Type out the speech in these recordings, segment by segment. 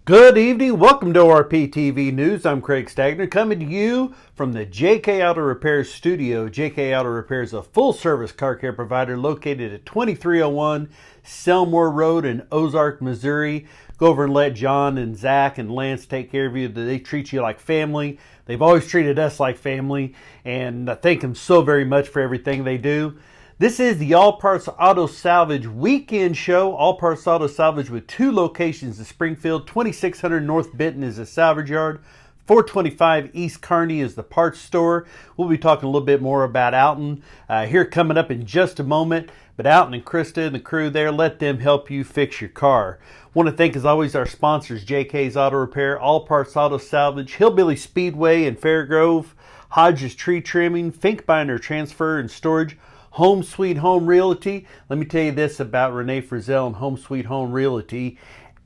Good evening. Welcome to ORPtv News. I'm Craig Stagner coming to you from the JK Auto Repair studio. JK Auto Repair is a full-service car care provider located at 2301 Selmore Road in Ozark, Missouri. Go over and let John and Zach and Lance take care of you. They treat you like family. They've always treated us like family, and I thank them so very much for everything they do. This is the All Parts Auto Salvage weekend show. All Parts Auto Salvage with two locations in Springfield. 2600 North Benton is the salvage yard. 425 East Kearney is the parts store. We'll be talking a little bit more about Alton here coming up in just a moment. But Alton and Krista and the crew there, let them help you fix your car. Want to thank, as always, our sponsors, JK's Auto Repair, All Parts Auto Salvage, Hillbilly Speedway in Fairgrove, Hodges Tree Trimming, Finkbinder Transfer and Storage, Home Sweet Home Realty. Let me tell you this about Renee Frizzell and Home Sweet Home Realty,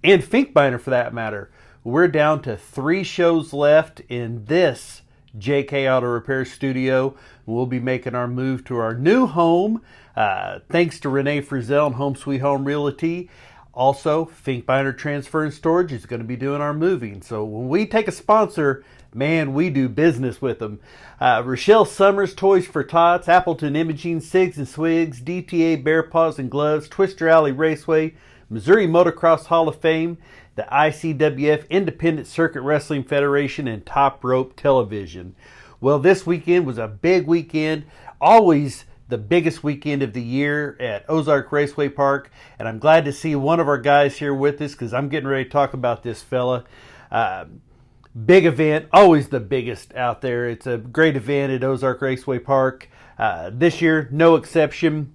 and Finkbinder for that matter. We're down to 3 shows left in this JK Auto Repair studio. We'll be making our move to our new home, thanks to Renee Frizzell and Home Sweet Home Realty. Also, Finkbinder Transfer and Storage is going to be doing our moving. So when we take a sponsor, man, we do business with them. Rochelle Summers, Toys for Tots, Appleton Imaging, Sigs and Swigs, DTA Bear Paws and Gloves, Twister Alley Raceway, Missouri Motocross Hall of Fame, the ICWF Independent Circuit Wrestling Federation, and Top Rope Television. Well, this weekend was a big weekend, always the biggest weekend of the year at Ozark Raceway Park, and I'm glad to see one of our guys here with us because I'm getting ready to talk about this fella. Big event, always the biggest out there. It's a great event at Ozark Raceway Park. This year, no exception.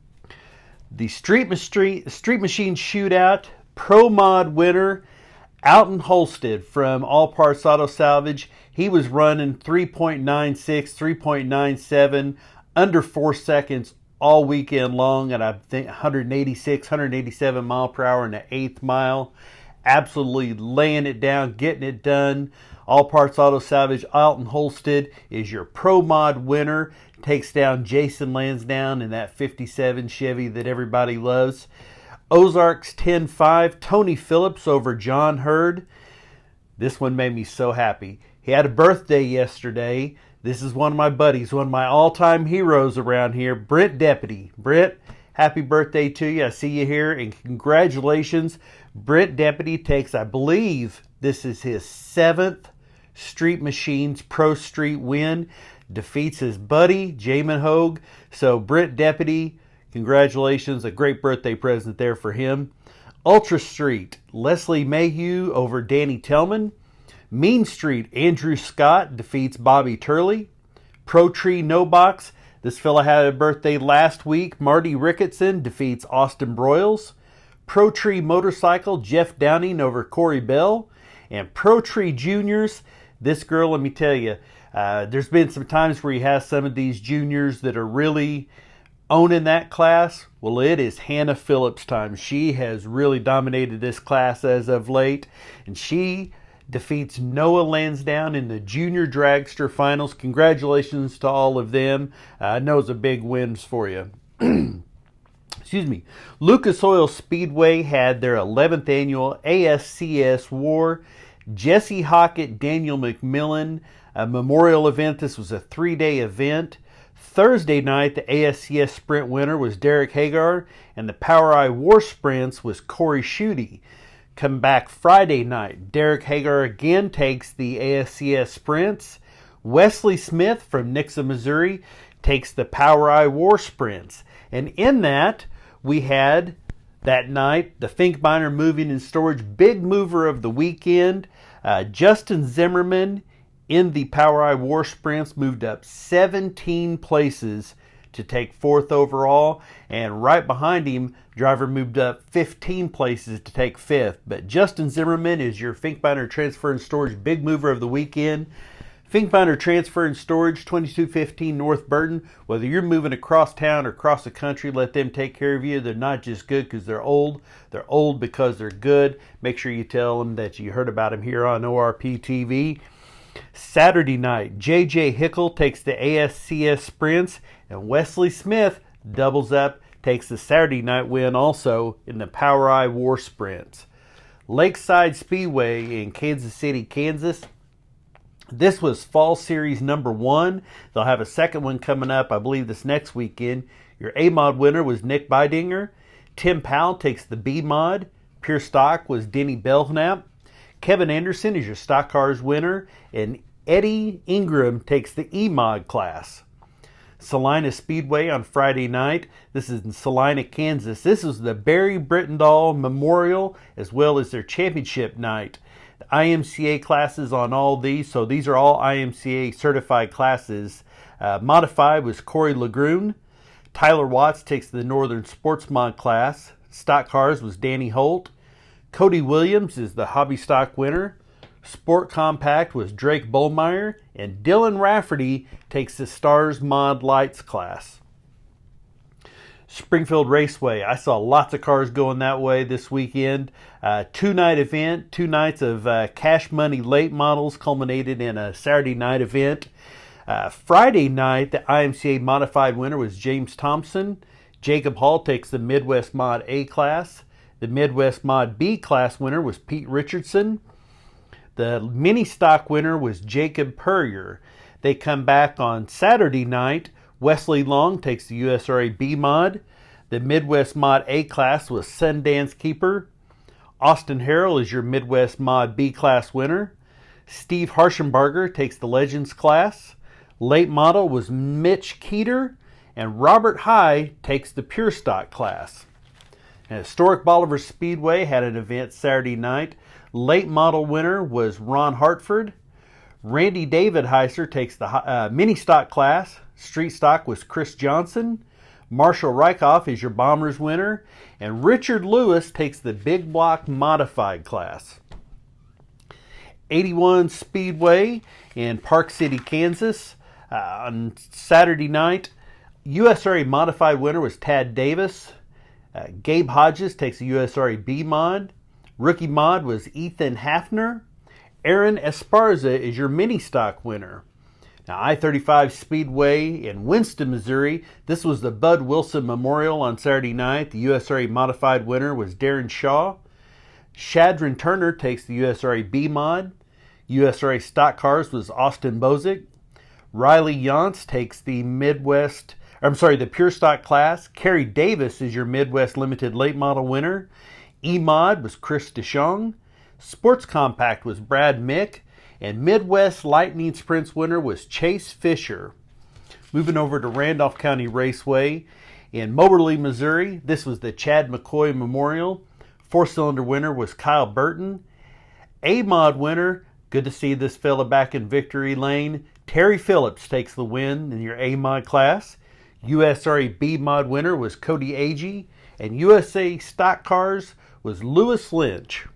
The Street Machine Shootout Pro Mod winner, Alton Holstead from All Parts Auto Salvage. He was running 3.96, 3.97, under 4 seconds all weekend long, and I think 186, 187 mile per hour in the 8th mile. Absolutely laying it down, getting it done. All Parts Auto Salvage, Alton Holstead is your Pro Mod winner. Takes down Jason Lansdowne in that 57 Chevy that everybody loves. Ozarks 10-5, Tony Phillips over John Hurd. This one made me so happy. He had a birthday yesterday. This is one of my buddies, one of my all-time heroes around here, Brent Deputy. Brent, happy birthday to you. I see you here, and congratulations. Brent Deputy takes, I believe, this is his 7th Street Machines Pro Street win. Defeats his buddy, Jamin Hogue. So, Brent Deputy, congratulations. A great birthday present there for him. Ultra Street, Leslie Mayhew over Danny Tellman. Mean Street, Andrew Scott defeats Bobby Turley. Pro Tree No Box, this fella had a birthday last week. Marty Ricketson defeats Austin Broyles. Pro Tree Motorcycle, Jeff Downing over Corey Bell. And Pro Tree Juniors, this girl, let me tell you, there's been some times where he has some of these juniors that are really owning that class. Well, it is Hannah Phillips time. She has really dominated this class as of late, and she defeats Noah Lansdowne in the Junior Dragster Finals. Congratulations to all of them. I know it's a big wins for you. Excuse me. Lucas Oil Speedway had their 11th annual ASCS War. Jesse Hockett, Daniel McMillan, a memorial event. This was a 3-day event. Thursday night, the ASCS Sprint winner was Derek Hagar, and the Power Eye War Sprints was Corey Schutte. Come back Friday night, Derek Hagar again takes the ASCS Sprints. Wesley Smith from Nixa, Missouri takes the Power Eye War Sprints. And in that, we had that night the Finkbinder Moving and Storage big mover of the weekend. Justin Zimmerman in the Power Eye War Sprints moved up 17 places to take 4th overall, and right behind him, driver moved up 15 places to take 5th. But Justin Zimmerman is your Finkbinder Transfer and Storage big mover of the weekend. Finkbinder Transfer and Storage, 2215 North Burton. Whether you're moving across town or across the country, let them take care of you. They're not just good because they're old because they're good. Make sure you tell them that you heard about them here on ORPtv. Saturday night, J.J. Hickle takes the ASCS Sprints, and Wesley Smith doubles up, takes the Saturday night win also in the Power Eye War Sprints. Lakeside Speedway in Kansas City, Kansas. This was Fall Series number 1. They'll have a second one coming up, I believe, this next weekend. Your A-Mod winner was Nick Bidinger. Tim Powell takes the B-Mod. Pure Stock was Denny Belknap. Kevin Anderson is your Stock Cars winner. And Eddie Ingram takes the E-Mod class. Salina Speedway on Friday night. This is in Salina, Kansas. This is the Barry Brittendahl Memorial as well as their championship night. The IMCA classes on all these, so these are all IMCA certified classes. Modified was Corey Lagrune. Tyler Watts takes the Northern Sports Mod class. Stock Cars was Danny Holt. Cody Williams is the Hobby Stock winner. Sport Compact was Drake Bullmeyer. And Dylan Rafferty takes the Stars Mod Lights class. Springfield Raceway. I saw lots of cars going that way this weekend. 2-night event, 2 nights of cash money late models culminated in a Saturday night event. Friday night, the IMCA modified winner was James Thompson. Jacob Hall takes the Midwest Mod A class. The Midwest Mod B class winner was Pete Richardson. The mini stock winner was Jacob Purrier. They come back on Saturday night. Wesley Long takes the USRA B Mod. The Midwest Mod A class was Sundance Keeper. Austin Harrell is your Midwest Mod B class winner. Steve Harschenbarger takes the Legends class. Late model was Mitch Keeter. And Robert High takes the Pure Stock class. And Historic Bolivar Speedway had an event Saturday night. Late model winner was Ron Hartford. Randy David Heiser takes the mini stock class. Street stock was Chris Johnson. Marshall Reichoff is your Bombers winner. And Richard Lewis takes the Big Block modified class. 81 Speedway in Park City, Kansas. On Saturday night, USRA modified winner was Tad Davis. Gabe Hodges takes the USRA B Mod. Rookie Mod was Ethan Hafner. Aaron Esparza is your mini stock winner. Now, I-35 Speedway in Winston, Missouri. This was the Bud Wilson Memorial on Saturday night. The USRA modified winner was Darren Shaw. Shadron Turner takes the USRA B Mod. USRA Stock Cars was Austin Bozick. Riley Yance takes the the Pure Stock class. Kerry Davis is your Midwest Limited Late Model winner. E-Mod was Chris DeShong. Sports Compact was Brad Mick. And Midwest Lightning Sprints winner was Chase Fisher. Moving over to Randolph County Raceway in Moberly, Missouri. This was the Chad McCoy Memorial. 4-cylinder winner was Kyle Burton. A-Mod winner, good to see this fella back in victory lane. Terry Phillips takes the win in your A-Mod class. USRA B-Mod winner was Cody Agee. And USA Stock Cars was Lewis Lynch.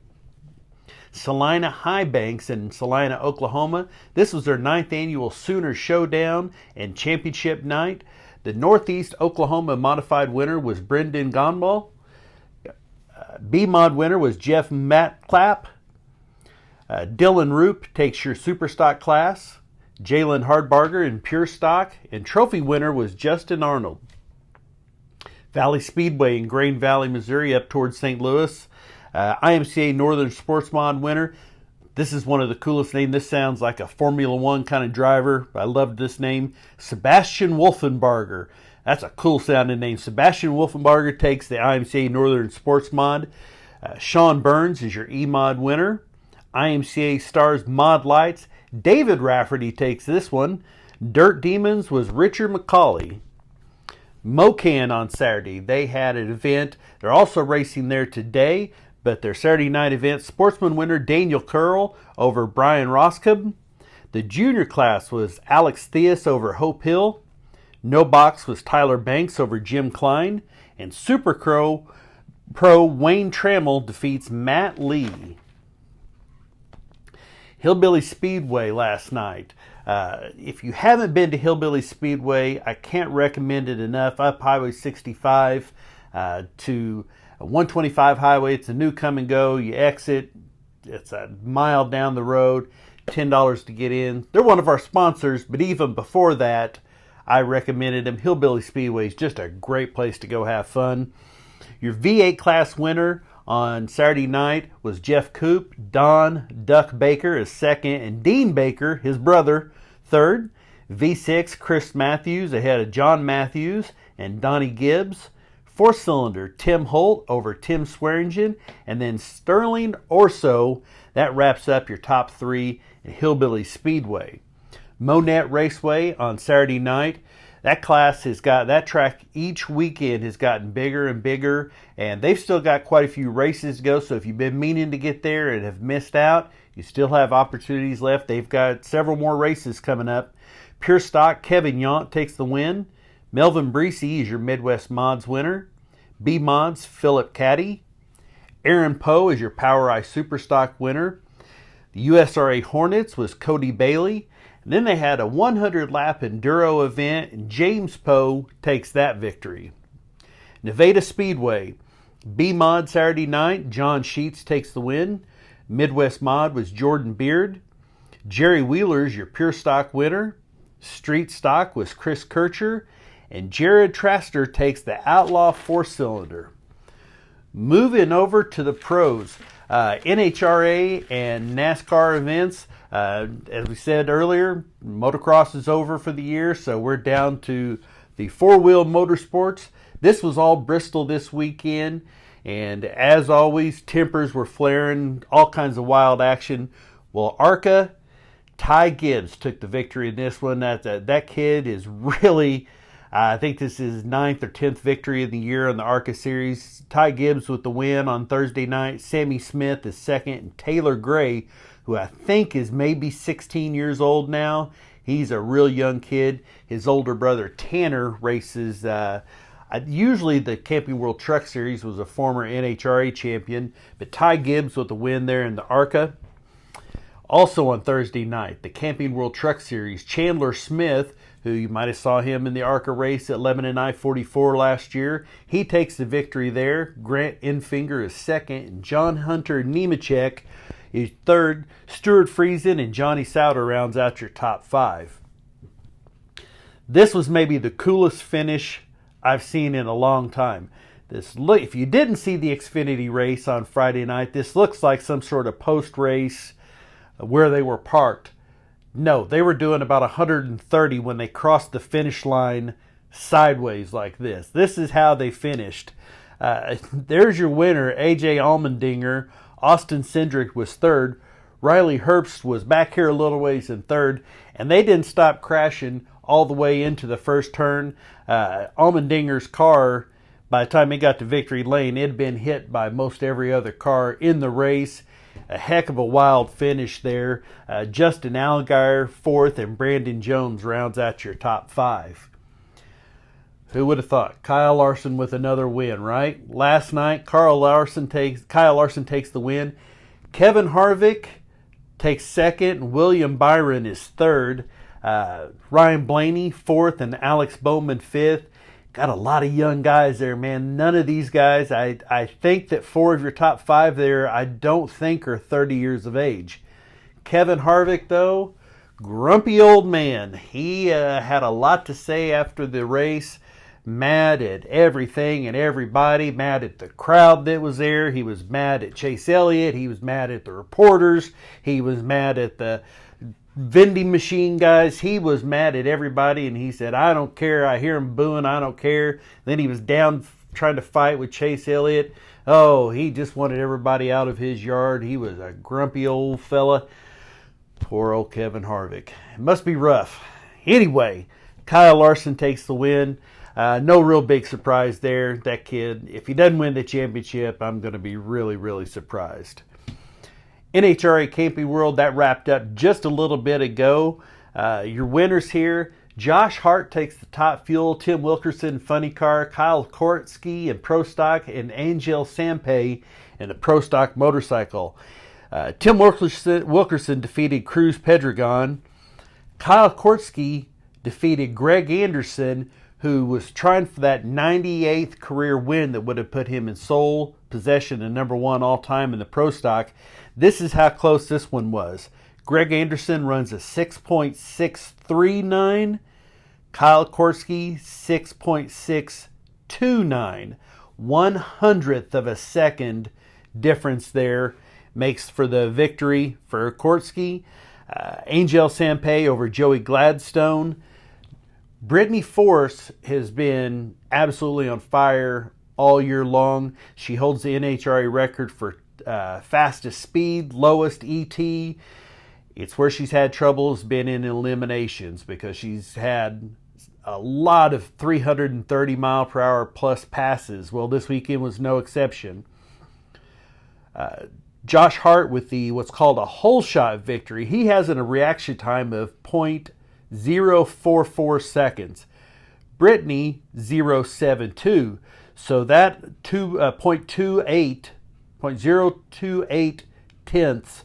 Salina High Banks in Salina, Oklahoma. This was their 9th annual Sooner Showdown and Championship Night. The Northeast Oklahoma modified winner was Brendan Gonball. B-Mod winner was Jeff Matclap. Dylan Roop takes your Super Stock class. Jalen Hardbarger in Pure Stock. And trophy winner was Justin Arnold. Valley Speedway in Grain Valley, Missouri, up towards St. Louis. IMCA Northern Sports Mod winner. This is one of the coolest names. This sounds like a Formula One kind of driver. I love this name. Sebastian Wolfenbarger. That's a cool sounding name. Sebastian Wolfenbarger takes the IMCA Northern Sports Mod. Sean Burns is your E-Mod winner. IMCA Stars Mod Lights. David Rafferty takes this one. Dirt Demons was Richard McCauley. Mocan on Saturday. They had an event. They're also racing there today, but their Saturday night event, sportsman winner Daniel Curl over Brian Roscoe. The junior class was Alex Theus over Hope Hill. No box was Tyler Banks over Jim Klein. And Super Pro Wayne Trammell defeats Matt Lee. Hillbilly Speedway last night. If you haven't been to Hillbilly Speedway, I can't recommend it enough. Up Highway 65 to 125 highway. It's a new come and go. You exit. It's a mile down the road. $10 to get in. They're one of our sponsors, but even before that, I recommended them. Hillbilly Speedway is just a great place to go have fun. Your V8 class winner On Saturday night was Jeff Coop, Don Duck Baker is second, and Dean Baker, his brother, third. V6, Chris Matthews ahead of John Matthews and Donnie Gibbs. Four-cylinder, Tim Holt over Tim Swearingen, and then Sterling Orso. That wraps up your top three in Hillbilly Speedway. Monette Raceway on Saturday night. That class has got, that track each weekend has gotten bigger and bigger, and they've still got quite a few races to go. So if you've been meaning to get there and have missed out, you still have opportunities left. They've got several more races coming up. Pure Stock, Kevin Yount takes the win. Melvin Breesy is your Midwest Mods winner. B Mods, Philip Caddy. Aaron Poe is your Power Eye Superstock winner. The USRA Hornets was Cody Bailey. And then they had a 100-lap enduro event, and James Poe takes that victory. Nevada Speedway, B Mod Saturday night, John Sheets takes the win. Midwest Mod was Jordan Beard. Jerry Wheeler's your Pure Stock winner. Street Stock was Chris Kircher. And Jared Traster takes the Outlaw 4-cylinder. Moving over to the pros, NHRA and NASCAR events. As we said earlier, motocross is over for the year, so we're down to the four-wheel motorsports. This was all Bristol this weekend, and as always, tempers were flaring, all kinds of wild action. Well, ARCA, Ty Gibbs took the victory in this one. That kid is really, I think this is his 9th or 10th victory of the year in the ARCA series. Ty Gibbs with the win on Thursday night. Sammy Smith is second, and Taylor Gray, who I think is maybe 16 years old now. He's a real young kid. His older brother Tanner races. Usually the Camping World Truck Series, was a former NHRA champion, but Ty Gibbs with the win there in the ARCA. Also on Thursday night, the Camping World Truck Series, Chandler Smith, who you might have saw him in the ARCA race at Lebanon I-44 last year, he takes the victory there. Grant Enfinger is second, and John Hunter Nemechek is third. Stuart Friesen and Johnny Sauter rounds out your top five. This was maybe the coolest finish I've seen in a long time. If you didn't see the Xfinity race on Friday night, this looks like some sort of post-race where they were parked. No, they were doing about 130 when they crossed the finish line sideways like this. This is how they finished. There's your winner, AJ Allmendinger. Austin Cindric was third. Riley Herbst was back here a little ways in third. And they didn't stop crashing all the way into the first turn. Allmendinger's car, by the time he got to victory lane, it had been hit by most every other car in the race. A heck of a wild finish there. Justin Allgaier fourth, and Brandon Jones rounds out your top five. Who would have thought? Kyle Larson with another win, right? Last night, Kyle Larson takes the win. Kevin Harvick takes second, and William Byron is third. Ryan Blaney fourth, and Alex Bowman fifth. Got a lot of young guys there, man. None of these guys, I think that four of your top five there, I don't think are 30 years of age. Kevin Harvick, though, grumpy old man. He had a lot to say after the race. Mad at everything and everybody. Mad at the crowd that was there. He was mad at Chase Elliott. He was mad at the reporters. He was mad at the vending machine guys. He was mad at everybody, and he said, I don't care. I hear him booing. I don't care. Then he was down trying to fight with Chase Elliott. Oh, he just wanted everybody out of his yard. He was a grumpy old fella. Poor old Kevin Harvick. It must be rough. Anyway, Kyle Larson takes the win. No real big surprise there. That kid, if he doesn't win the championship, I'm going to be really, really surprised. NHRA Camping World, that wrapped up just a little bit ago. Your winners here, Josh Hart takes the Top Fuel, Tim Wilkerson Funny Car, Kyle Kortsky in Pro Stock, and Angel Sampay in the Pro Stock motorcycle. Tim Wilkerson defeated Cruz Pedregon. Kyle Kortsky defeated Greg Anderson, who was trying for that 98th career win that would have put him in sole possession of number one all time in the Pro Stock. This is how close this one was. Greg Anderson runs a 6.639. Kyle Kortsky, 6.629. 1/100th of a second difference there. Makes for the victory for Kortsky. Angel Sampey over Joey Gladstone. Brittany Force has been absolutely on fire all year long. She holds the NHRA record for fastest speed, lowest ET. It's where she's had troubles, been in eliminations, because she's had a lot of 330 mile per hour plus passes. Well, this weekend was no exception. Josh Hart with the what's called a hole shot victory. He has a reaction time of 0.044 seconds. Brittany 0.72. So that 0.028 tenths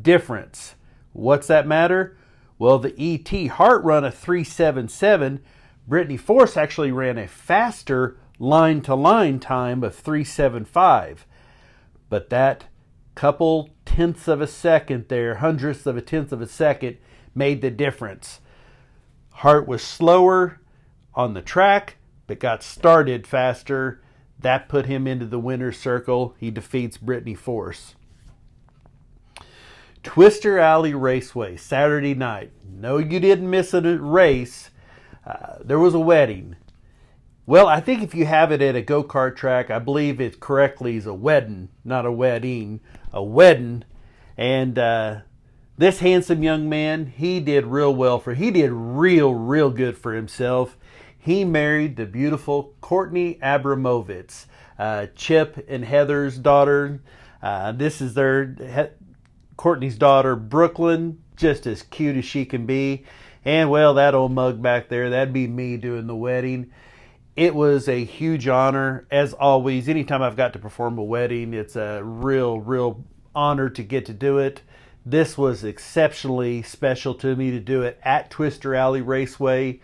difference. What's that matter? Well, the ET Hart run a 3.77. Brittany Force actually ran a faster line-to-line time of 3.75. But that couple tenths of a second there, hundredths of a tenth of a second, made the difference. Hart was slower on the track, but got started faster. That put him into the winner's circle. He defeats Brittany Force. Twister Alley Raceway, Saturday night. No, you didn't miss a race. There was a wedding. Well, I think if you have it at a go-kart track, I believe it correctly is a wedding, not a wedding, a wedding. And this handsome young man, he did real good for himself. He married the beautiful Courtney Abramovitz, Chip and Heather's daughter. This is Courtney's daughter, Brooklyn, just as cute as she can be. And, well, that old mug back there, that'd be me doing the wedding. It was a huge honor, as always. Anytime I've got to perform a wedding, it's a real honor to get to do it. This was exceptionally special to me to do it at Twister Alley Raceway.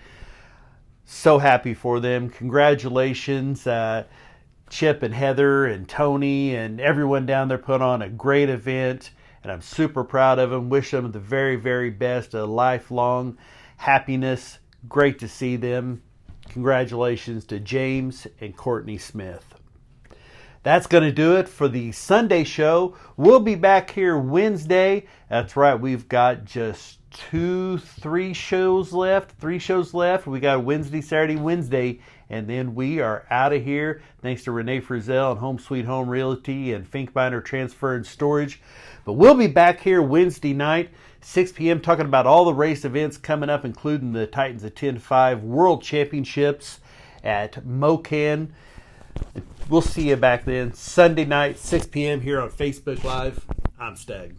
So happy for them. Congratulations, Chip and Heather and Tony and everyone down there put on a great event. And I'm super proud of them. Wish them the very, very best. A lifelong happiness. Great to see them. Congratulations to James and Courtney Smith. That's going to do it for the Sunday show. We'll be back here Wednesday. That's right. We've got just 3 shows left. We got Wednesday, Saturday, Wednesday. And then we are out of here. Thanks to Renee Frizzell and Home Sweet Home Realty and Finkbinder Transfer and Storage. But we'll be back here Wednesday night, 6 p.m., talking about all the race events coming up, including the Titans of 10.5 World Championships at Mocan. We'll see you back then. Sunday night, 6 p.m. here on Facebook Live. I'm Stag.